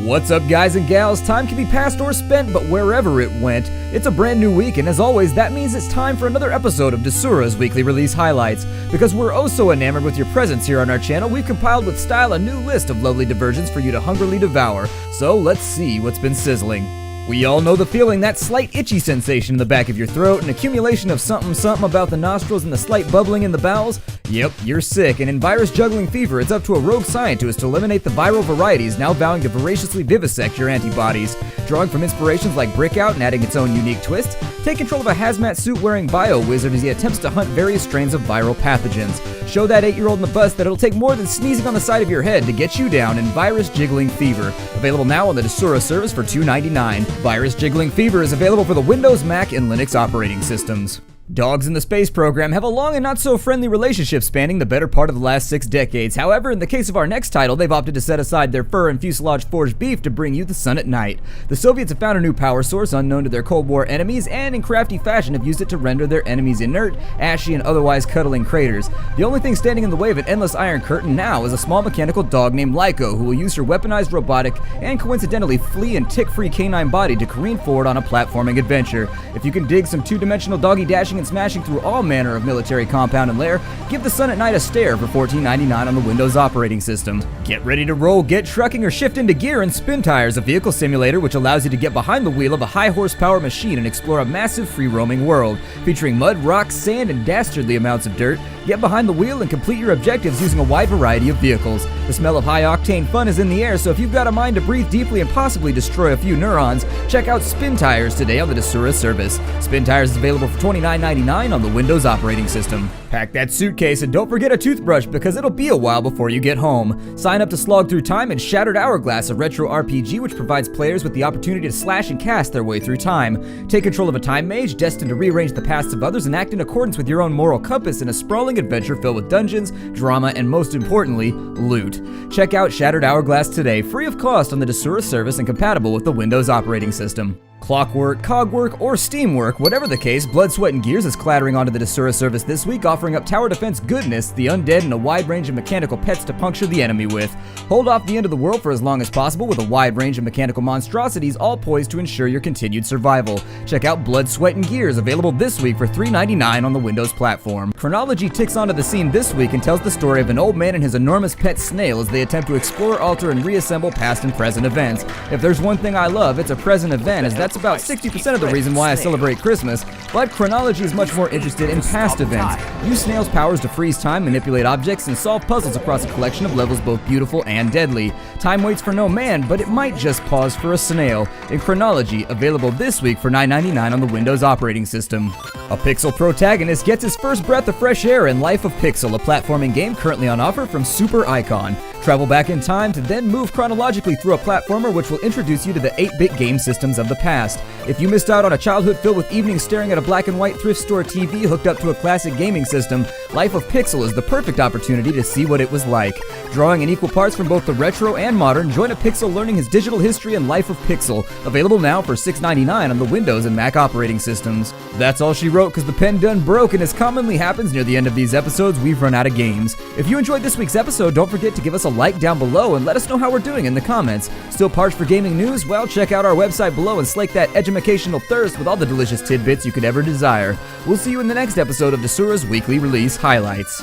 What's up, guys and gals? Time can be passed or spent, but wherever it went, it's a brand new week, and as always, that means it's time for another episode of Desura's Weekly Release Highlights. Because we're oh so enamored with your presence here on our channel, we've compiled with style a new list of lovely diversions for you to hungrily devour. So let's see what's been sizzling. We all know the feeling, that slight itchy sensation in the back of your throat, an accumulation of something about the nostrils and the slight bubbling in the bowels. Yep, you're sick, and in virus juggling fever, it's up to a rogue scientist to eliminate the viral varieties now vowing to voraciously vivisect your antibodies. Drawing from inspirations like Brickout and adding its own unique twist, take control of a hazmat suit-wearing bio-wizard as he attempts to hunt various strains of viral pathogens. Show that 8-year-old in the bus that it'll take more than sneezing on the side of your head to get you down in virus jiggling fever. Available now on the Desura service for $2.99. Virus Jiggling Fever is available for the Windows, Mac, and Linux operating systems. Dogs in the space program have a long and not-so-friendly relationship spanning the better part of the last 6 decades. However, in the case of our next title, they've opted to set aside their fur and fuselage-forged beef to bring you the sun at night. The Soviets have found a new power source unknown to their Cold War enemies, and in crafty fashion have used it to render their enemies inert, ashy, and otherwise cuddling craters. The only thing standing in the way of an endless iron curtain now is a small mechanical dog named Lyko, who will use her weaponized robotic and coincidentally flea and tick-free canine body to careen forward on a platforming adventure. If you can dig some two-dimensional doggy dashing and smashing through all manner of military compound and lair, give the sun at night a stare for $14.99 on the Windows operating system. Get ready to roll, get trucking, or shift into gear in Spintires, a vehicle simulator which allows you to get behind the wheel of a high-horsepower machine and explore a massive free-roaming world. Featuring mud, rocks, sand, and dastardly amounts of dirt, get behind the wheel and complete your objectives using a wide variety of vehicles. The smell of high-octane fun is in the air, so if you've got a mind to breathe deeply and possibly destroy a few neurons, check out Spintires today on the Desura service. Spintires is available for $29.99 on the Windows operating system. Pack that suitcase and don't forget a toothbrush because it'll be a while before you get home. Sign up to slog through time in Shattered Hourglass, a retro RPG which provides players with the opportunity to slash and cast their way through time. Take control of a time mage destined to rearrange the pasts of others and act in accordance with your own moral compass in a sprawling adventure filled with dungeons, drama, and most importantly, loot. Check out Shattered Hourglass today, free of cost on the Desura service and compatible with the Windows operating system. Clockwork, cogwork, or steamwork, whatever the case, Blood, Sweat, and Gears is clattering onto the Desura service this week, offering up tower defense goodness, the undead, and a wide range of mechanical pets to puncture the enemy with. Hold off the end of the world for as long as possible with a wide range of mechanical monstrosities, all poised to ensure your continued survival. Check out Blood, Sweat, and Gears, available this week for $3.99 on the Windows platform. Chronology ticks onto the scene this week and tells the story of an old man and his enormous pet snail as they attempt to explore, alter, and reassemble past and present events. If there's one thing I love, it's a present event, as that's about 60% of the reason why I celebrate Christmas, but Chronology is much more interested in past events. Use snails' powers to freeze time, manipulate objects, and solve puzzles across a collection of levels both beautiful and deadly. Time waits for no man, but it might just pause for a snail. In Chronology, available this week for $9.99 on the Windows operating system. A Pixel protagonist gets his first breath of fresh air in Life of Pixel, a platforming game currently on offer from Super Icon. Travel back in time to then move chronologically through a platformer which will introduce you to the 8-bit game systems of the past. If you missed out on a childhood filled with evenings staring at a black and white thrift store TV hooked up to a classic gaming system, Life of Pixel is the perfect opportunity to see what it was like. Drawing in equal parts from both the retro and modern, join a Pixel learning his digital history in Life of Pixel, available now for $6.99 on the Windows and Mac operating systems. That's all she wrote because the pen done broke, and as commonly happens near the end of these episodes, we've run out of games. If you enjoyed this week's episode, don't forget to give us a like down below and let us know how we're doing in the comments. Still parched for gaming news? Well, check out our website below and slake that edumacational thirst with all the delicious tidbits you could ever desire. We'll see you in the next episode of Desura's Weekly Release Highlights.